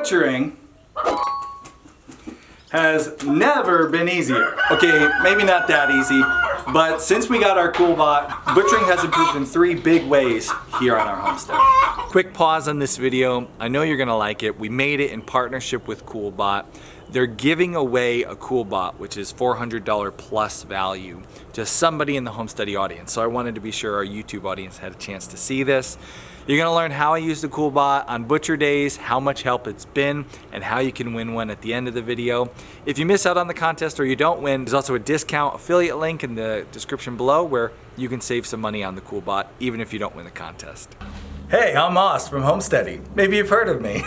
Butchering has never been easier. Okay, maybe not that easy, but since we got our CoolBot, butchering has improved in 3 big ways here on our homestead. Quick pause on this video. I know you're gonna like it. We made it in partnership with CoolBot. They're giving away a CoolBot, which is $400 plus value, to somebody in the Homesteady audience. So I wanted to be sure our YouTube audience had a chance to see this. You're gonna learn how I use the CoolBot on butcher days, how much help it's been, and how you can win one at the end of the video. If you miss out on the contest or you don't win, there's also a discount affiliate link in the description below where you can save some money on the CoolBot, even if you don't win the contest. Hey, I'm Moss from Homesteady. Maybe you've heard of me.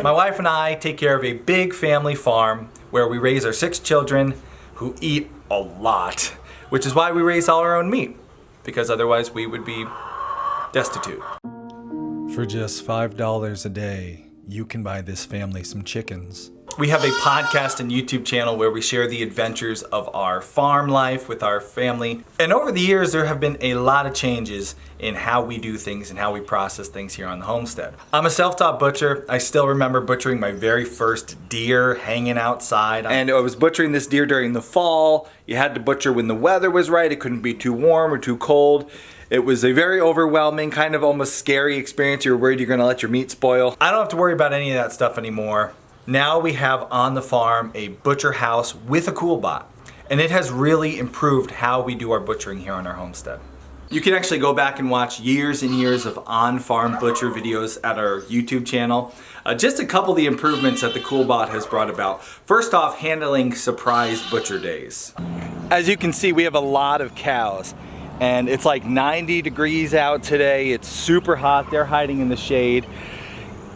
My wife and I take care of a big family farm where we raise our 6 children who eat a lot, which is why we raise all our own meat, because otherwise we would be destitute. For just $5 a day, you can buy this family some chickens. We have a podcast and YouTube channel where we share the adventures of our farm life with our family. And over the years, there have been a lot of changes in how we do things and how we process things here on the homestead. I'm a self-taught butcher. I still remember butchering my very first deer hanging outside. And I was butchering this deer during the fall. You had to butcher when the weather was right. It couldn't be too warm or too cold. It was a very overwhelming, kind of almost scary experience. You're worried you're gonna let your meat spoil. I don't have to worry about any of that stuff anymore. Now we have on the farm a butcher house with a CoolBot, and it has really improved how we do our butchering here on our homestead. You can actually go back and watch years and years of on-farm butcher videos at our YouTube channel. Just a couple of the improvements that the CoolBot has brought about. First off, handling surprise butcher days. As you can see, we have a lot of cows, and it's like 90 degrees out today. It's super hot. They're hiding in the shade.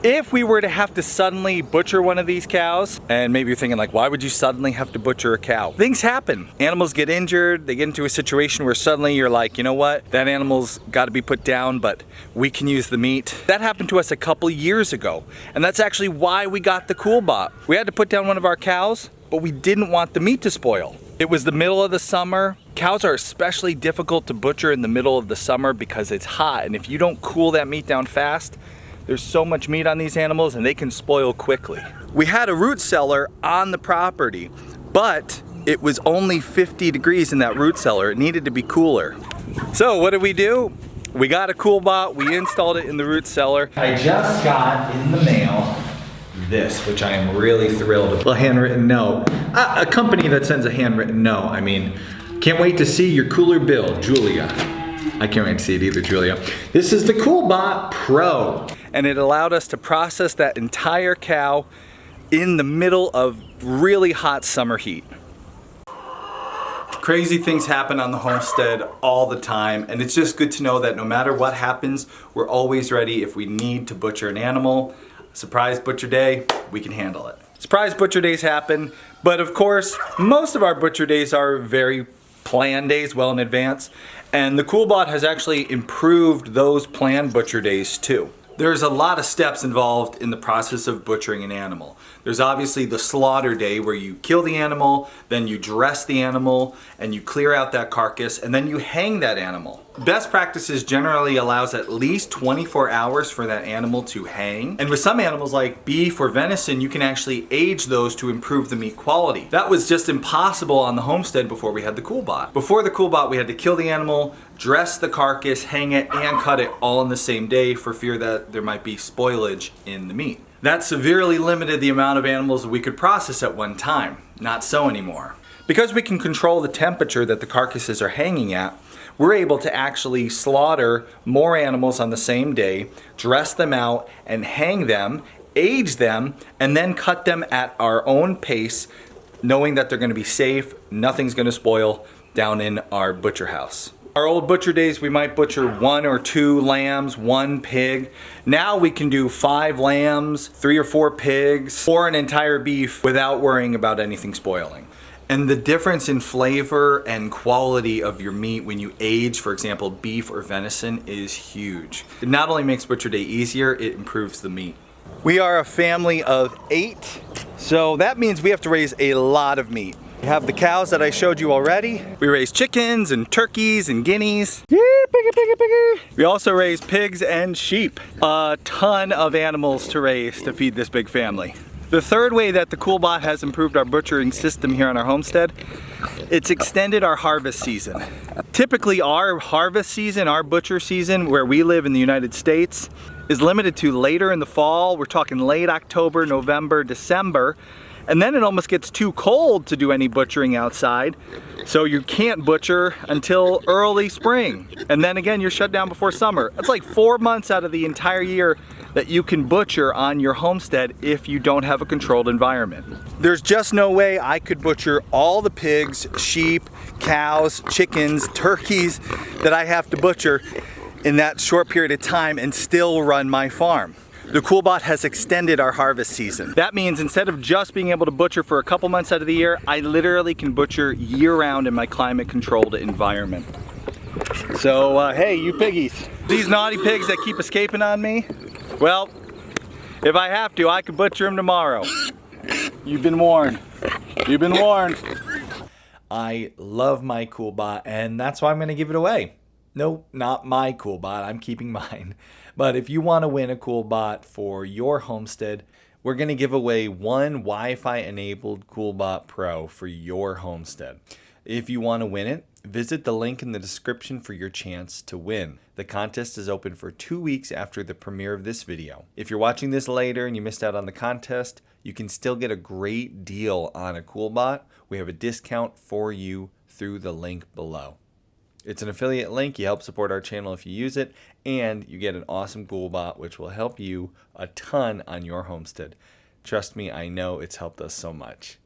If we were to have to suddenly butcher one of these cows, and maybe you're thinking like, why would you suddenly have to butcher a cow? Things happen. Animals get injured. They get into a situation where suddenly you're like, you know what? That animal's got to be put down, but we can use the meat. That happened to us a couple years ago, and that's actually why we got the CoolBot. We had to put down one of our cows, but we didn't want the meat to spoil. It was the middle of the summer. Cows are especially difficult to butcher in the middle of the summer because it's hot, and if you don't cool that meat down fast, there's so much meat on these animals and they can spoil quickly. We had a root cellar on the property, but it was only 50 degrees in that root cellar. It needed to be cooler. So what did we do? We got a CoolBot, we installed it in the root cellar. I just got in the mail this, which I am really thrilled with. A handwritten note. A company that sends a handwritten note. I mean, can't wait to see your cooler bill, Julia. I can't wait to see it either, Julia. This is the CoolBot Pro. And it allowed us to process that entire cow in the middle of really hot summer heat. Crazy things happen on the homestead all the time, and it's just good to know that no matter what happens, we're always ready if we need to butcher an animal. Surprise butcher day, we can handle it. Surprise butcher days happen, but of course, most of our butcher days are very planned days well in advance, and the CoolBot has actually improved those planned butcher days too. There's a lot of steps involved in the process of butchering an animal. There's obviously the slaughter day where you kill the animal, then you dress the animal, and you clear out that carcass, and then you hang that animal. Best practices generally allows at least 24 hours for that animal to hang. And with some animals like beef or venison, you can actually age those to improve the meat quality. That was just impossible on the homestead before we had the CoolBot. Before the CoolBot, we had to kill the animal, dress the carcass, hang it, and cut it all in the same day for fear that there might be spoilage in the meat. That severely limited the amount of animals that we could process at one time. Not so anymore. Because we can control the temperature that the carcasses are hanging at, we're able to actually slaughter more animals on the same day, dress them out, and hang them, age them, and then cut them at our own pace, knowing that they're going to be safe, nothing's going to spoil down in our butcher house. Our old butcher days, we might butcher 1 or 2 lambs, 1 pig. Now we can do 5 lambs, 3 or 4 pigs, or an entire beef without worrying about anything spoiling. And the difference in flavor and quality of your meat when you age, for example, beef or venison, is huge. It not only makes butcher day easier, it improves the meat. We are a family of 8, so that means we have to raise a lot of meat. We have the cows that I showed you already. We raise chickens and turkeys and guineas. Yep. We also raise pigs and sheep. A ton of animals to raise to feed this big family. The third way that the CoolBot has improved our butchering system here on our homestead, it's extended our harvest season. Typically our harvest season, our butcher season where we live in the United States is limited to later in the fall. We're talking late October, November, December. And then it almost gets too cold to do any butchering outside. So you can't butcher until early spring. And then again, you're shut down before summer. That's like 4 months out of the entire year that you can butcher on your homestead if you don't have a controlled environment. There's just no way I could butcher all the pigs, sheep, cows, chickens, turkeys that I have to butcher in that short period of time and still run my farm. The CoolBot has extended our harvest season. That means instead of just being able to butcher for a couple months out of the year, I literally can butcher year-round in my climate-controlled environment. So, hey, you piggies. These naughty pigs that keep escaping on me, well, if I have to, I could butcher them tomorrow. You've been warned. You've been warned. I love my CoolBot, and that's why I'm going to give it away. No, not my CoolBot. I'm keeping mine. But if you want to win a CoolBot for your homestead, we're going to give away one Wi-Fi enabled CoolBot Pro for your homestead. If you want to win it, visit the link in the description for your chance to win. The contest is open for 2 weeks after the premiere of this video. If you're watching this later and you missed out on the contest, you can still get a great deal on a CoolBot. We have a discount for you through the link below. It's an affiliate link. You help support our channel if you use it, and you get an awesome CoolBot which will help you a ton on your homestead. Trust me, I know it's helped us so much.